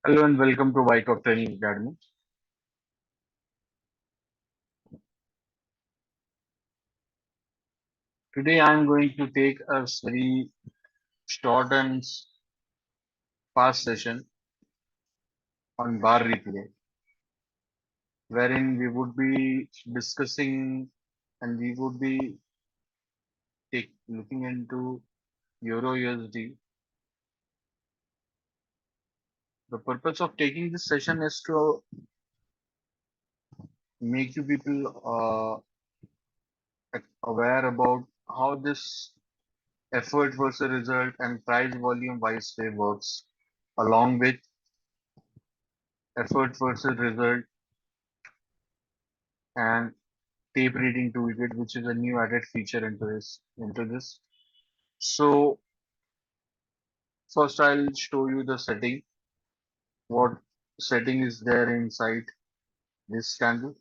Hello and welcome to Wyckoff Training Academy. Today I am going to take a very short and fast session on bar replay, wherein we would be discussing and we would be looking into Euro USD. The purpose of taking this session is to make you people aware about how this effort versus result and price volume wise way works, along with effort versus result and tape reading toolkit, which is a new added feature into this. So first I'll show you the setting, what setting is there inside this candle.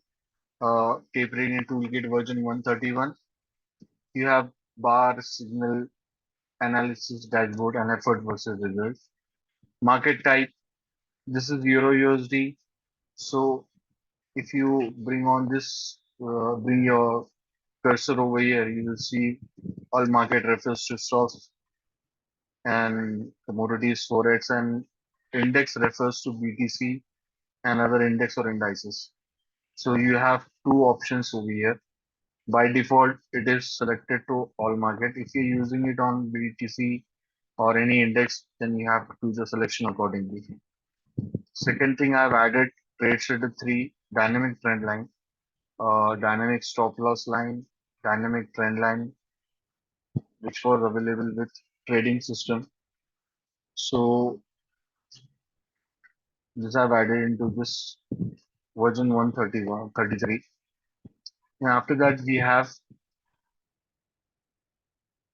Tape reading toolkit version 131. You have bar signal analysis dashboard and effort versus result. Market type. This is Euro USD. So if you bring your cursor over here, you will see all market refers to stocks and commodities Forex, and index refers to BTC and other index or indices. So you have two options over here. By default, it is selected to all market. If you're using it on BTC or any index, then you have to do the selection accordingly. Second thing I've added trade setup 3 dynamic trend line, dynamic stop loss line, dynamic trend line, which was available with trading system. So this I've added into this version 133. And after that, we have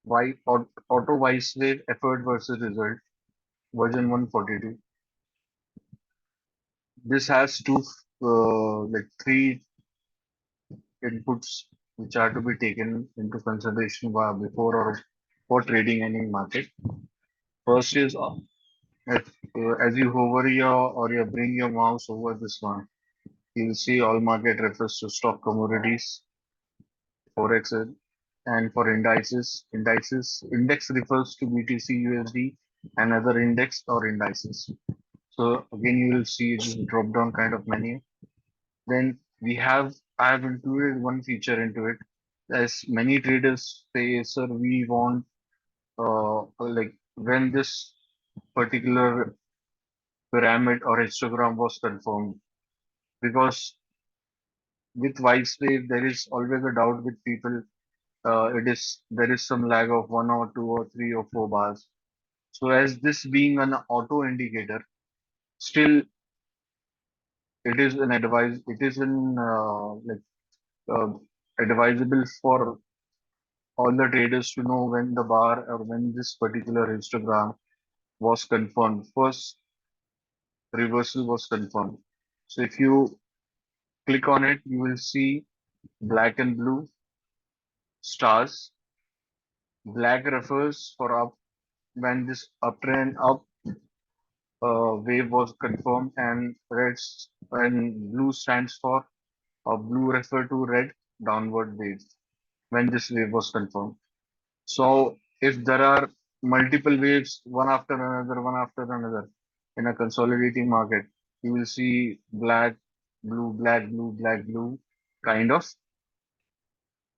auto Weiss wave effort versus result version 142. This has three inputs which are to be taken into consideration before or for trading any market. First is as you hover your or you bring your mouse over this one, you'll see all market refers to stock commodities, Forex, and for index refers to BTC USD and other index or indices. So again, you will see this drop down kind of menu. Then I have included one feature into it. As many traders say, sir, we want like when this particular pyramid or histogram was confirmed, because with Weiss wave there is always a doubt with people. There is some lag of 1 or 2 or 3 or 4 bars. So as this being an auto indicator, still it is in uh, advisable for all the traders to know when the bar or when this particular histogram was confirmed. First reversal was confirmed. So if you click on it, you will see black and blue stars. Black refers for up when this uptrend wave was confirmed, and blue stands for blue refer to red downward wave when this wave was confirmed. So if there are multiple waves, one after another in a consolidating market, you will see black, blue, black, blue kind of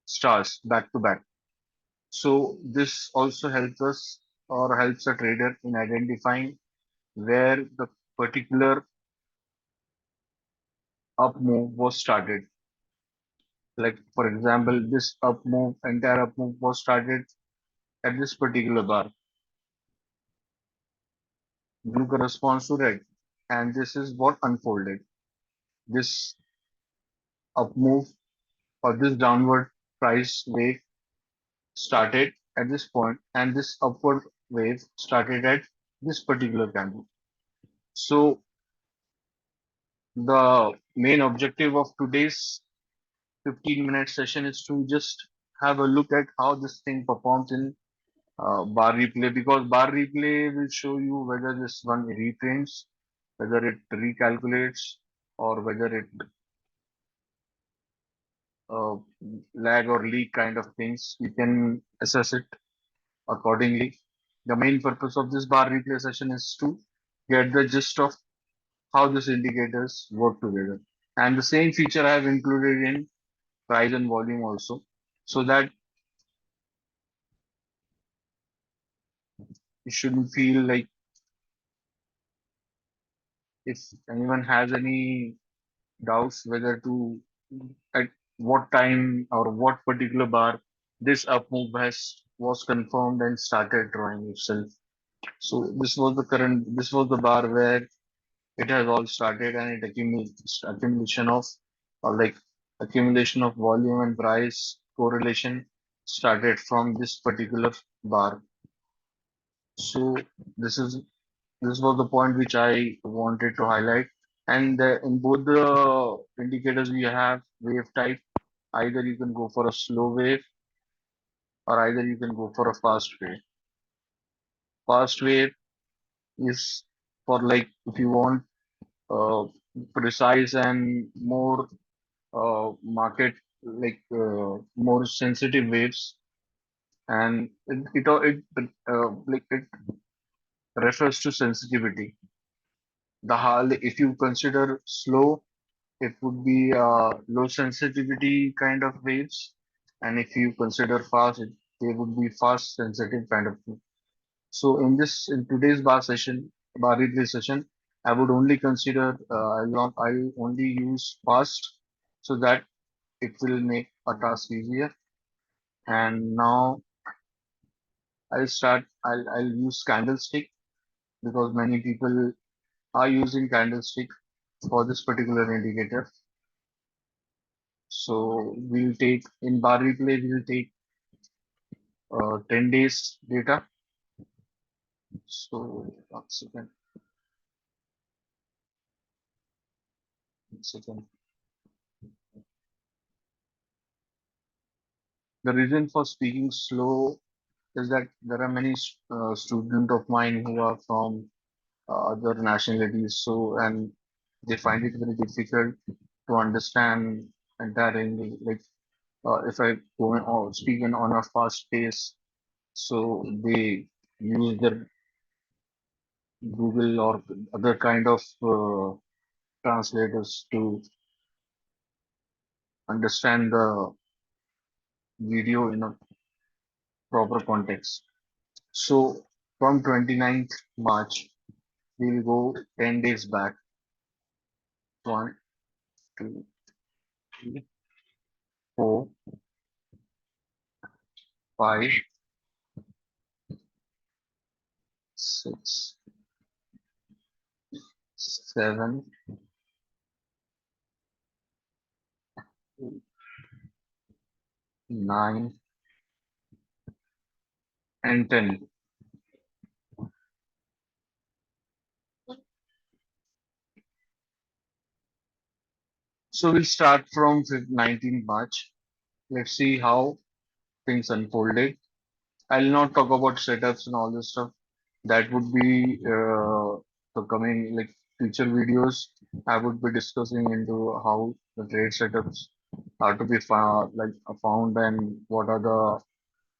stars back to back. So this also helps us or helps a trader in identifying where the particular up move was started. Like for example, entire up move was started at this particular bar. Blue corresponds to red, and this is what unfolded. This up move or this downward price wave started at this point, and this upward wave started at this particular candle. So the main objective of today's 15-minute session is to just have a look at how this thing performs in bar replay, because bar replay will show you whether this one retrains whether it recalculates or whether it uh, lag or leak kind of things. You can assess it accordingly. The main purpose of this bar replay session is to get the gist of how these indicators work together. And the same feature I have included in price and volume also, so that you shouldn't feel like if anyone has any doubts whether to at what time or what particular bar this up move has was confirmed and started drawing itself. So this was the bar where it has all started and it accumulation of or like accumulation of volume and price correlation started from this particular bar. So this is this was the point which I wanted to highlight. And in both the indicators we have wave type, either you can go for a slow wave or either you can go for a fast wave. Fast wave is for like if you want uh, precise and more market more sensitive waves, and it refers to sensitivity. The high, if you consider slow, it would be low sensitivity kind of waves, and if you consider fast, they would be fast sensitive kind of thing. So in today's bar replay session, I would only consider I only use fast so that it will make a task easier. And now I'll use candlestick because many people are using candlestick for this particular indicator. So we'll take in bar replay, we'll take 10 days data. So one second. The reason for speaking slow is that there are many students of mine who are from other nationalities, so and they find it very difficult to understand entire English. Like if I go or speak on a fast pace, so they use their Google or other kind of translators to understand the video in a proper context. So from 29th March, we'll go 10 days back. One, two, three, four, five, six, seven, eight, nine, and 10. So we'll start from 19th March. Let's see how things unfolded. I'll not talk about setups and all this stuff. That would be the coming like future videos. I would be discussing into how the trade setups are to be found and what are the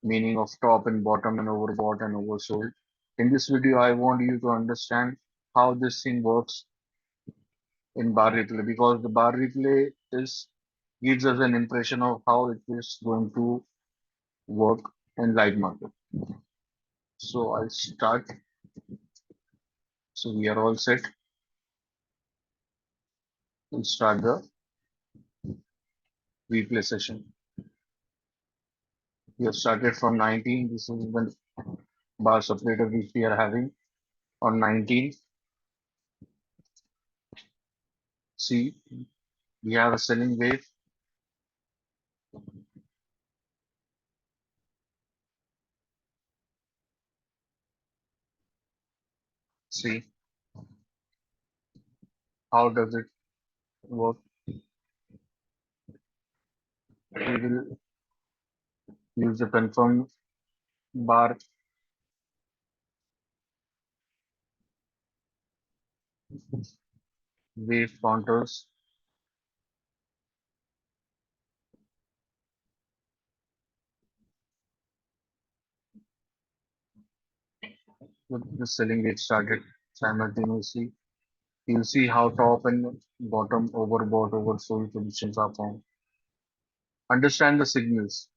meaning of top and bottom and overbought and oversold. In this video, I want you to understand how this thing works in bar replay because the bar replay is gives us an impression of how it is going to work in live market. So I'll start. So we are all set. We'll start the replay session. We have started from 19. This is the bar separator which we are having on 19. See, we have a selling wave. See, how does it work? We will use the confirm bar wave counters. With the selling wave started simultaneously. You'll see how top and bottom overbought, oversold positions are formed. Understand the signals.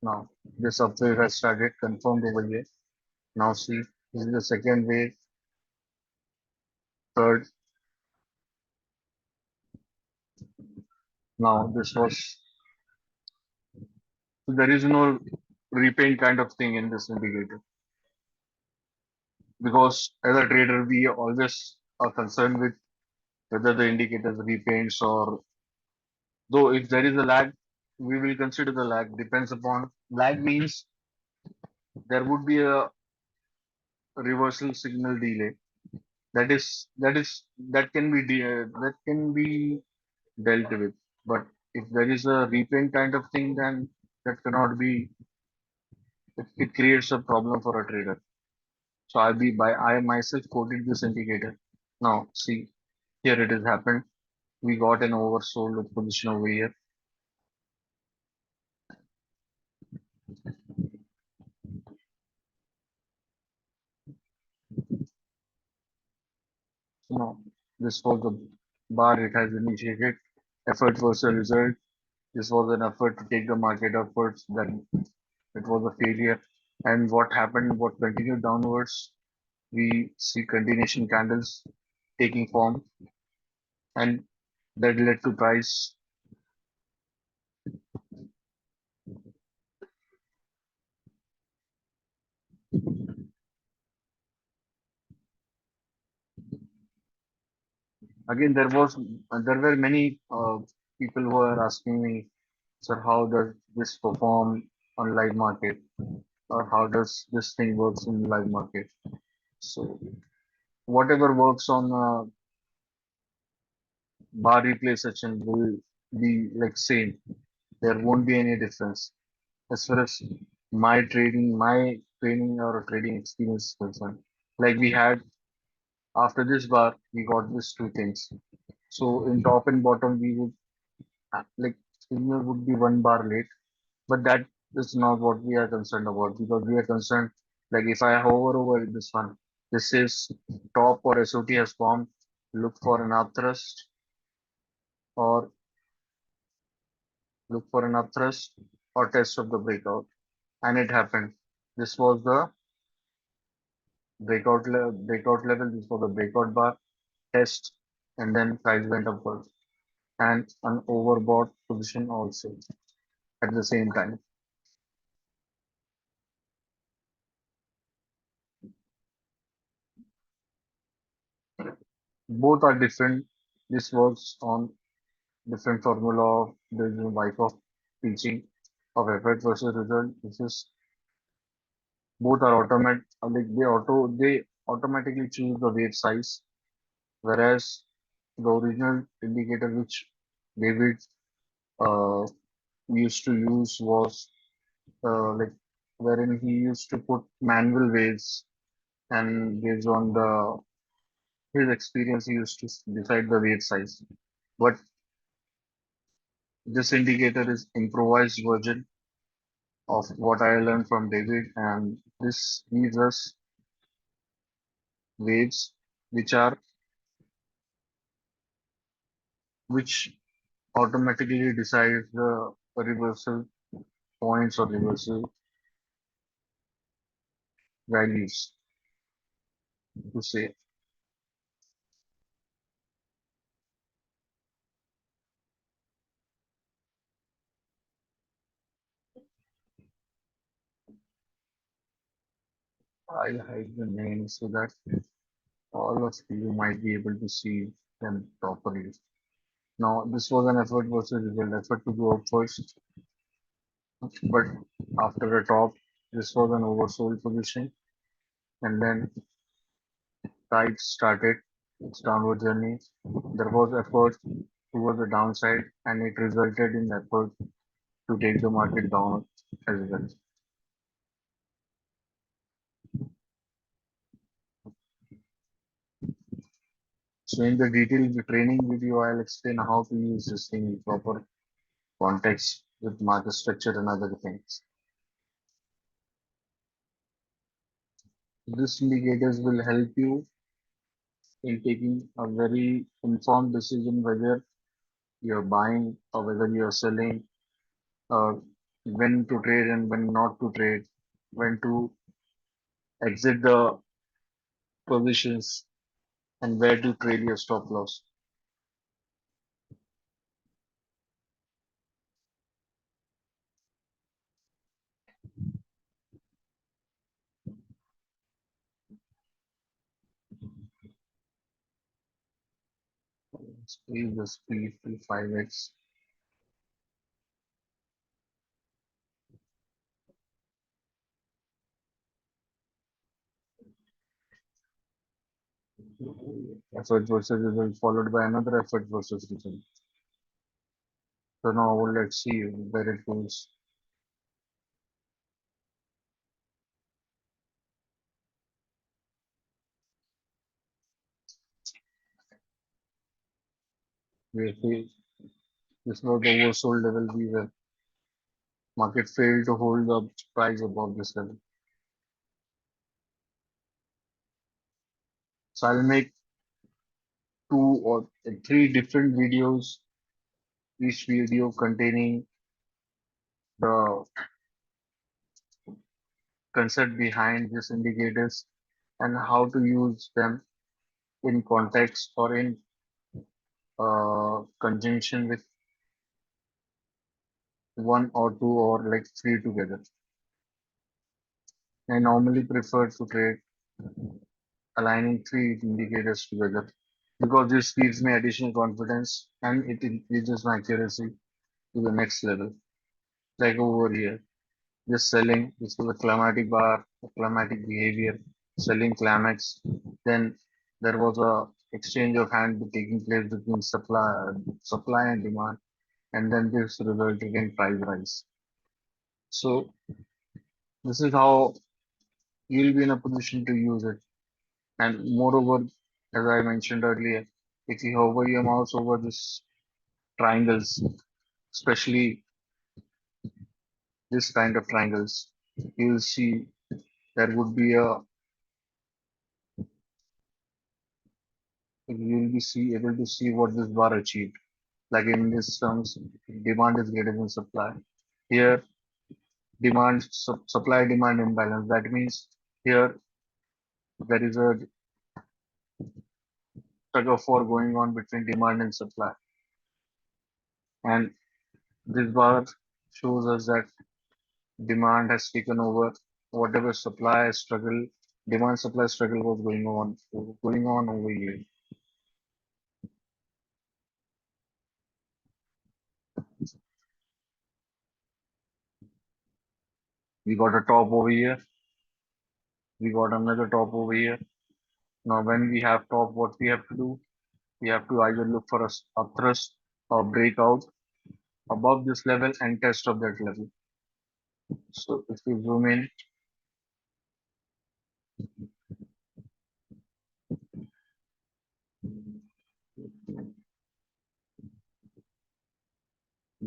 Now, this upwave has started, confirmed over here. Now see, this is the second wave, third. Now this was, so there is no repaint kind of thing in this indicator. Because as a trader, we always are concerned with whether the indicator repaints, or though if there is a lag, we will consider the lag. Depends upon, lag means there would be a reversal signal delay. That can be that can be dealt with. But if there is a repaint kind of thing, then that cannot be. It creates a problem for a trader. So I myself quoted this indicator. Now see, here it has happened. We got an oversold position over here. So now this was the bar it has initiated. Effort was a result. This was an effort to take the market upwards. Then it was a failure. And what happened? What continued downwards? We see continuation candles taking form, and that led to price. Again, there were many people who are asking me, sir, how does this perform on live market, or how does this thing works in live market? So whatever works on bar replay section will be like same. There won't be any difference as far as my training or trading experience is concerned. Like we had after this bar, we got these two things. So in top and bottom, we would like signal would be one bar late, but that is not what we are concerned about, because we are concerned like if I hover over this one, this is top or SOT has formed, look for an upthrust or look for an upthrust or test of the breakout, and it happened. This was the breakout level. This was the breakout bar test, and then price went upwards, and an overbought position also at the same time. Both are different. This works on different formula of the Wyckoff teaching of effort versus result. This is both are like they automatically choose the wave size, whereas the original indicator which David uh, used to use was like wherein he used to put manual waves, and based on the his experience he used to decide the wave size. But this indicator is improvised version of what I learned from David, and this gives us waves which are which automatically decides the reversal points or reversal values to say. I'll hide the names so that all of you might be able to see them properly. Now, this was an effort versus result, effort to go up first, but after a top, this was an oversold position, and then tide started its downward journey. There was effort towards the downside, and it resulted in effort to take the market down as well. So in the detailed training video, I'll explain how to use this thing in proper context with market structure and other things. These indicators will help you in taking a very informed decision whether you're buying or whether you're selling, uh, when to trade and when not to trade, when to exit the positions, and where to trail your stop loss. Increase the speed to 5x. Effort versus result followed by another effort versus result. So now let's see where it goes. This was the oversold level we were. Market failed to hold the price above this level. So I'll make 2 or 3 different videos, each video containing the concept behind these indicators and how to use them in context or in conjunction with 1 or 2 or like 3 together. I normally prefer to trade aligning 3 indicators together because this gives me additional confidence and it increases my accuracy to the next level. Like over here, just selling, this was a climatic bar, a climatic behavior, selling climax. Then there was a exchange of hand taking place between supply and demand, and then this resulted in price rise. So this is how you'll be in a position to use it. And moreover, as I mentioned earlier, if you hover your mouse over this triangles, especially this kind of triangles, you'll see there would be a you'll be able to see what this bar achieved. Like in this terms, demand is greater than supply. Here, supply demand imbalance. That means here there is a tug of war going on between demand and supply. And this bar shows us that demand has taken over whatever demand supply struggle was going on over here. We got a top over here. We got another top over here. Now, when we have top, what we have to do? We have to either look for a upthrust or breakout above this level and test of that level. So if we zoom in,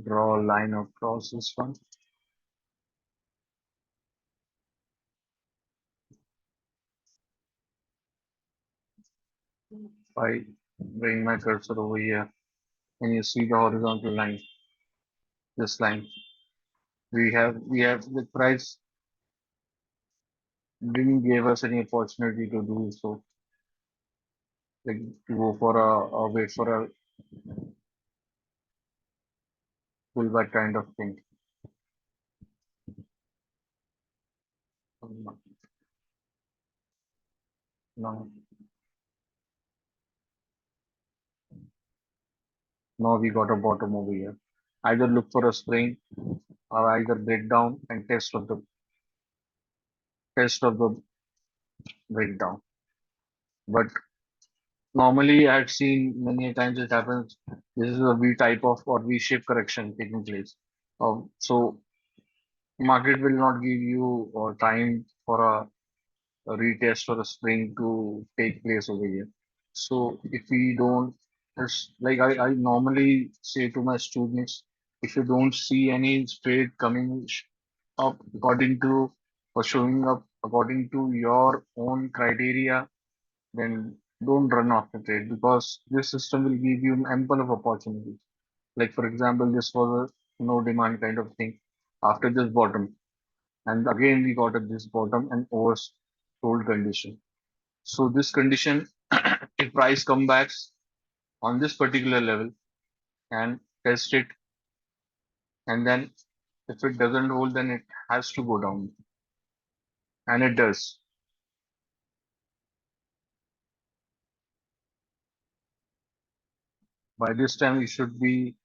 draw a line across this one. I bring my cursor over here and you see the horizontal line, this line. We have the price didn't give us any opportunity to do so, like to go for a wait for a pullback kind of thing. Now, now we got a bottom over here. Either look for a spring or either break down and test of the breakdown. But normally I've seen many times it happens. This is a V type of or V shape correction taking place. So market will not give you time for a retest or a spring to take place over here. So if we don't, like I normally say to my students, if you don't see any trade coming up according to or showing up according to your own criteria, then don't run after trade because this system will give you ample of opportunity. Like for example, this was a no demand kind of thing after this bottom, and again we got at this bottom and oversold condition. So this condition, if price comes back on this particular level and test it, and then if it doesn't hold, then it has to go down, and it does. By this time, you should be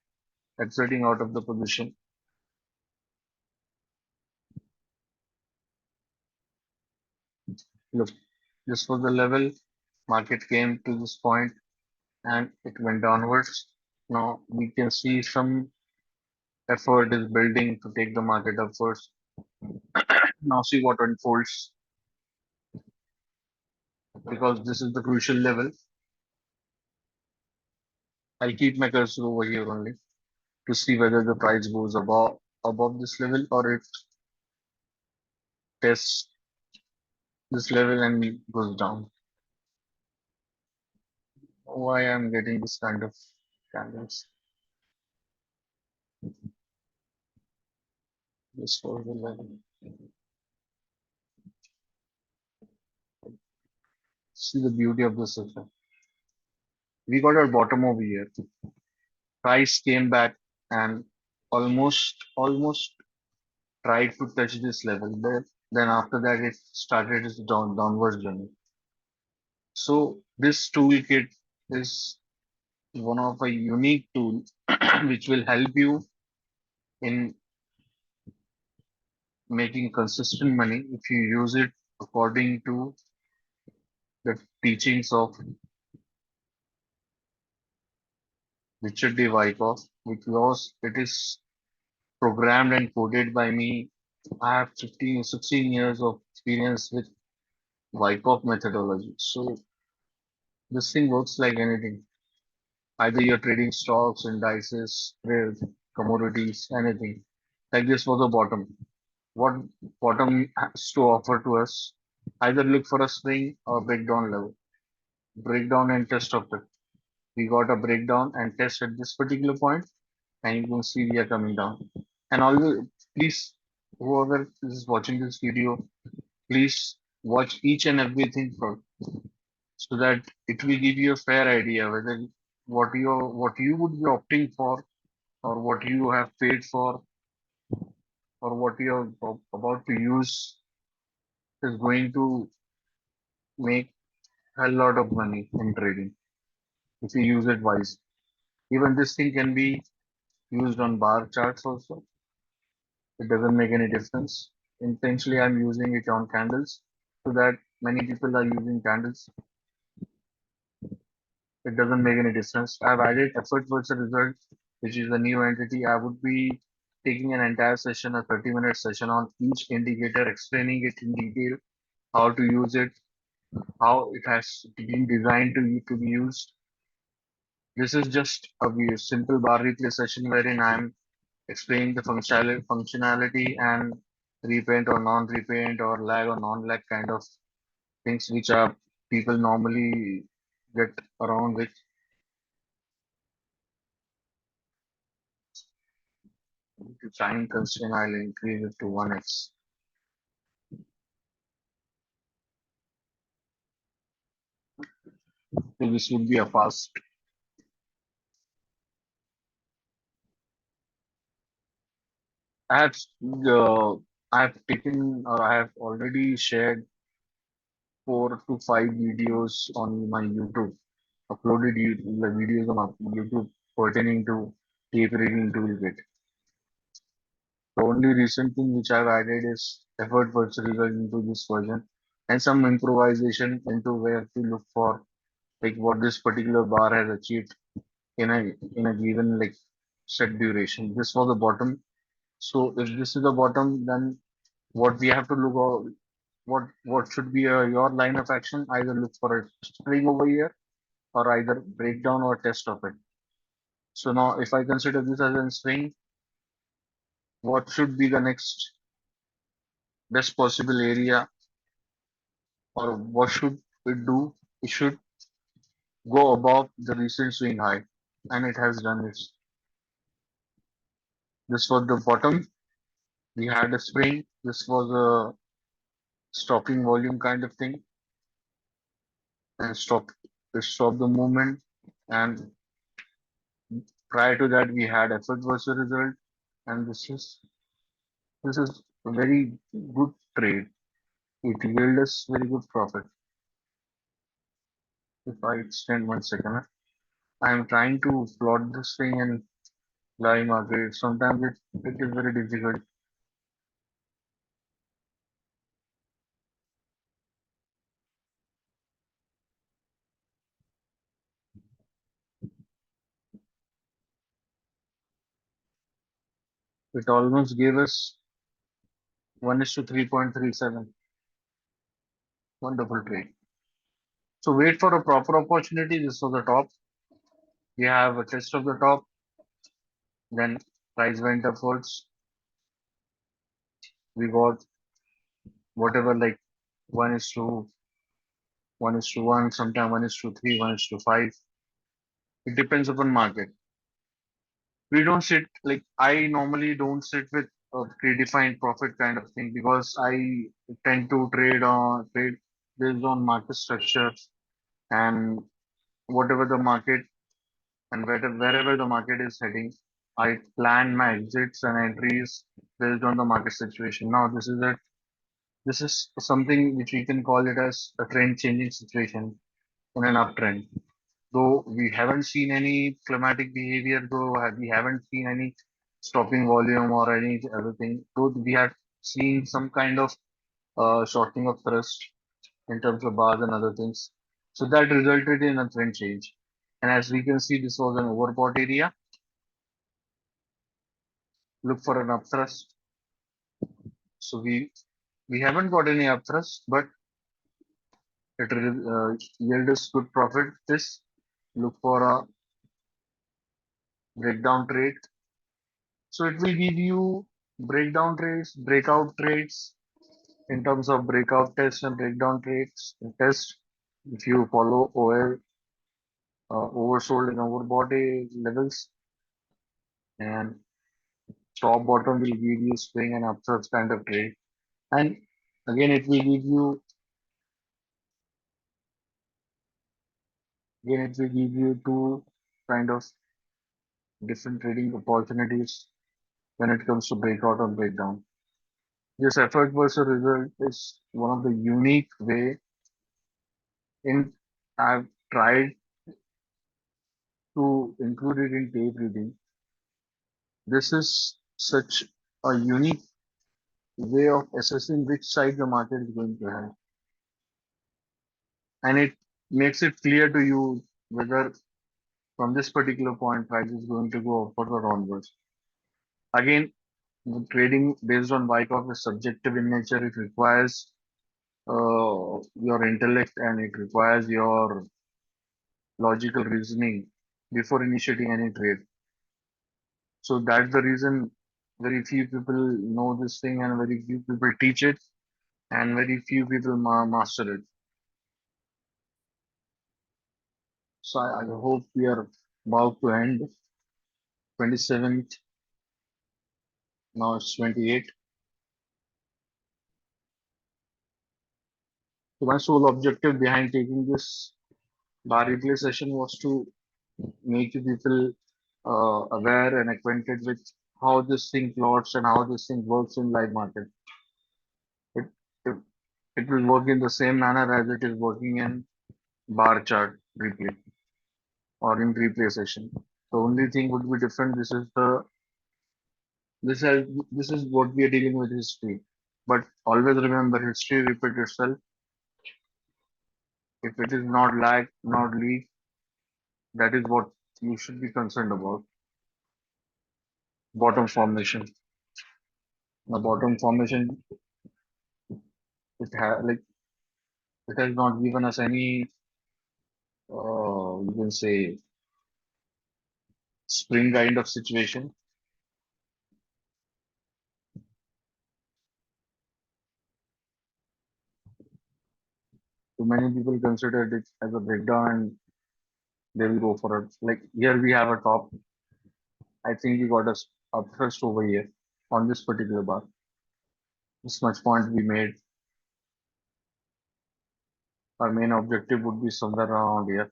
exiting out of the position. Look, this was the level. Market came to this point and it went downwards. Now we can see some effort is building to take the market upwards. Now see what unfolds because this is the crucial level. I'll keep my cursor over here only to see whether the price goes above this level or it tests this level and goes down. Why I'm getting this kind of candles? This was the level. See the beauty of this system. We got our bottom over here. Price came back and almost tried to touch this level. But then after that it started its downward journey. So this toolkit is one of a unique tool which will help you in making consistent money if you use it according to the teachings of Richard D. Wyckoff, because it is programmed and coded by me. I have 15, 16 years of experience with Wyckoff methodology. So this thing works like anything. Either you're trading stocks, indices, trades, commodities, anything. Like this was the bottom. What bottom has to offer to us? Either look for a swing or breakdown level. Breakdown and test of it. We got a breakdown and test at this particular point, and you can see we are coming down. And always, please, whoever is watching this video, please watch each and everything for so that it will give you a fair idea whether what you would be opting for or what you have paid for or what you're about to use is going to make a lot of money in trading if you use it wise. Even this thing can be used on bar charts also. It doesn't make any difference. Intentionally, I'm using it on candles so that many people are using candles. It doesn't make any difference. I've added effort versus result, which is a new entity. I would be taking an entire session, a 30-minute session on each indicator, explaining it in detail, how to use it, how it has been designed to be used. This is just a simple bar replay session wherein I'm explaining the functionality and repaint or non-repaint or lag or non-lag kind of things which are people normally get around with. To time constraint, I'll increase it to 1x. So this would be a fast. I have I have taken or I have already shared 4 to 5 videos on my YouTube. Uploaded the videos on YouTube pertaining to tape reading toolkit. The only recent thing which I've added is effort versus result into this version and some improvisation into where to look for like what this particular bar has achieved in a given like set duration. This was the bottom. So if this is the bottom, then what we have to look what should be your line of action? Either look for a string over here or either breakdown or test of it. So now if I consider this as a swing, what should be the next best possible area, or what should it do? It should go above the recent swing high, and it has done this. This was the bottom. We had a spring. This was a stopping volume kind of thing, and stop the movement. And prior to that, we had effort versus result, and this is a very good trade. It yielded us very good profit. If I extend 1 second, I am trying to plot this thing in live market. Sometimes it is very difficult. It almost gave us 1 is to 3.37. Wonderful trade. So wait for a proper opportunity. This was the top. We have a test of the top. Then price went upwards. We got whatever, like 1 is to 1, sometimes 1 is to 3, 1 is to 5. It depends upon market. We don't sit, like I normally don't sit with a predefined profit kind of thing, because I tend to trade based on market structure, and whatever the market, and wherever the market is heading, I plan my exits and entries based on the market situation. Now this is something which we can call it as a trend changing situation in an uptrend. Though we haven't seen any climatic behavior, though we haven't seen any stopping volume or any other thing, though we have seen some kind of shortening of thrust in terms of bars and other things. So that resulted in a trend change. And as we can see, this was an overbought area. Look for an upthrust. So we haven't got any upthrust, but it yield us good profit. This look for a breakdown trade. So it will give you breakdown trades, breakout trades in terms of breakout test and breakdown trades. Test if you follow oversold and overbought levels, and top bottom will give you swing and upsurge kind of trade. And again, it will give you two kind of different trading opportunities when it comes to breakout or breakdown. This effort versus result is one of the unique way in I've tried to include it in tape reading. This is such a unique way of assessing which side the market is going to have. And it makes it clear to you whether from this particular point price is going to go upward or onwards. Again, trading based on Wyckoff is subjective in nature. It requires your intellect, and it requires your logical reasoning before initiating any trade. So that's the reason very few people know this thing, and very few people teach it, and very few people master it. So I hope we are about to end 27th. Now it's 28. So my sole objective behind taking this bar replay session was to make you people aware and acquainted with how this thing plots and how this thing works in live market. It, it, it will work in the same manner as it is working in bar chart replay or in replay session. The only thing would be different. This is what we are dealing with, history. But always remember, history repeats itself. If it is not lag, not leak, that is what you should be concerned about. Bottom formation. The bottom formation, it has not given us any you can say spring kind of situation. So many people considered it as a breakdown and they will go for it. Like here we have a top. I think we got us up first over here on this particular bar. This much point we made. Our main objective would be somewhere around here.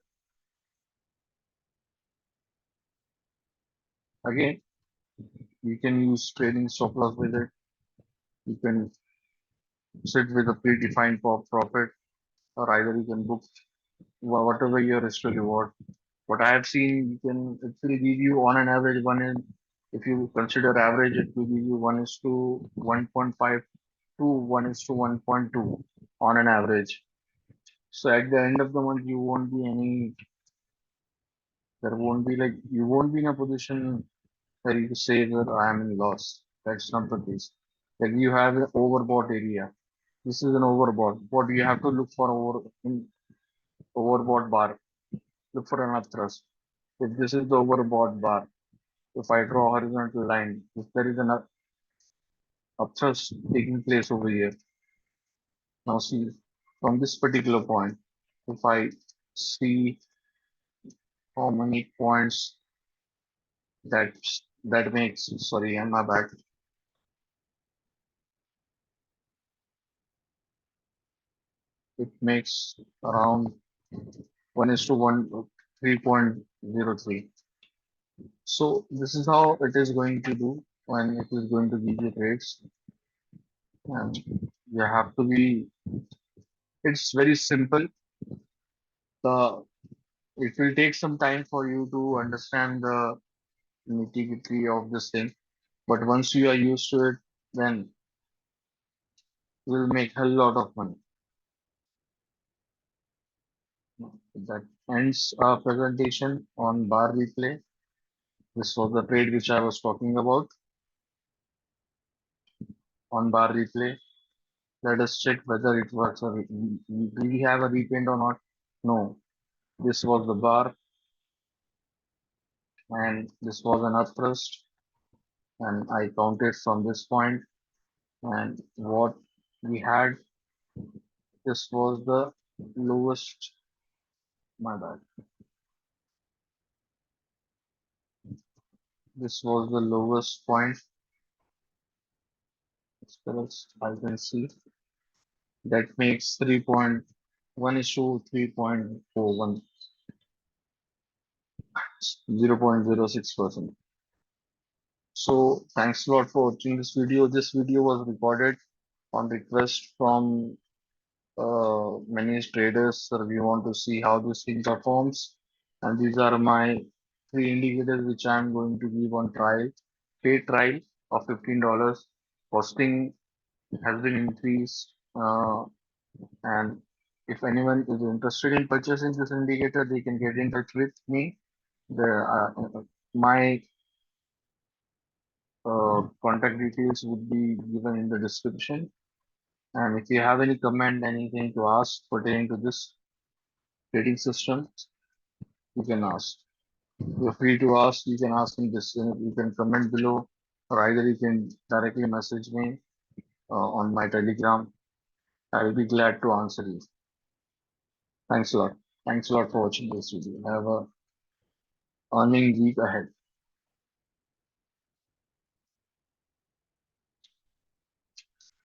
Again, you can use trading stop loss with it. You can sit with a predefined profit, or either you can book whatever your risk to reward. What I have seen, you can it will give you on an average one in if you consider average, it will give you 1:1.5 to 1:1.2 on an average. So at the end of the month, there won't be like you won't be in a position where you say that I am in loss. That's not the case. Like you have an overbought area. This is an overbought. What you have to look for in overbought bar. Look for an upthrust. If this is the overbought bar, if I draw a horizontal line, if there is an upthrust taking place over here, now see from this particular point, if I see how many points that that makes, sorry, I'm my bad. It makes around 3.03. So this is how it is going to do when it is going to give you trades. And you have to be, it's very simple. The it will take some time for you to understand the nitty-gritty of this thing. But once you are used to it, then you will make a lot of money. That ends our presentation on bar replay. This was the trade which I was talking about on bar replay. Let us check whether it works or do we have a repaint or not. No, this was the bar and this was an upthrust and I counted from this point and what we had, this was the lowest, my bad. This was the lowest point as far as I can see. That makes 3.1 is to 3.41, 0.06%. So thanks a lot for watching this video. This video was recorded on request from many traders. So we want to see how this thing performs. And these are my three indicators which I'm going to give on trial, paid trial of $15. Costing has been increased. And if anyone is interested in purchasing this indicator, they can get in touch with me. My contact details would be given in the description. And if you have any comment, anything to ask pertaining to this trading system, you can ask. You're free to ask. You can ask in this. You can comment below, or either you can directly message me on my Telegram. I will be glad to answer you. Thanks a lot. Thanks a lot for watching this video. Have a earning week ahead.